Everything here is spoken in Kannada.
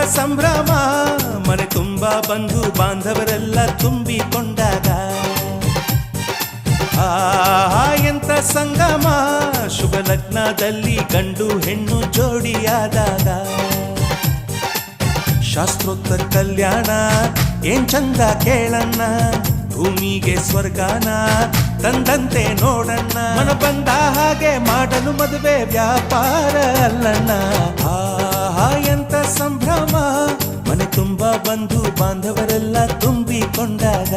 ಸಂಭ್ರಮ ಮನೆ ತುಂಬ ಬಂಧು ಬಾಂಧವರೆಲ್ಲ ತುಂಬಿಕೊಂಡಾಗ ಎಂತ ಸಂಗಮ ಶುಭ ಲಗ್ನದಲ್ಲಿ ಗಂಡು ಹೆಣ್ಣು ಜೋಡಿಯಾದಾಗ ಶಾಸ್ತ್ರೋಕ್ತ ಕಲ್ಯಾಣ ಏನ್ ಚಂದ ಕೇಳಣ್ಣ ಭೂಮಿಗೆ ಸ್ವರ್ಗಾನ ತಂದಂತೆ ನೋಡಣ್ಣ ಮನ ಬಂದ ಹಾಗೆ ಮಾಡಲು ಮದುವೆ ವ್ಯಾಪಾರ ಅಲ್ಲಣ್ಣ ಎಂತ ಸಂಭ್ರಮ ಮನೆ ತುಂಬ ಬಂಧು ಬಾಂಧವರೆಲ್ಲ ತುಂಬಿಕೊಂಡಾಗ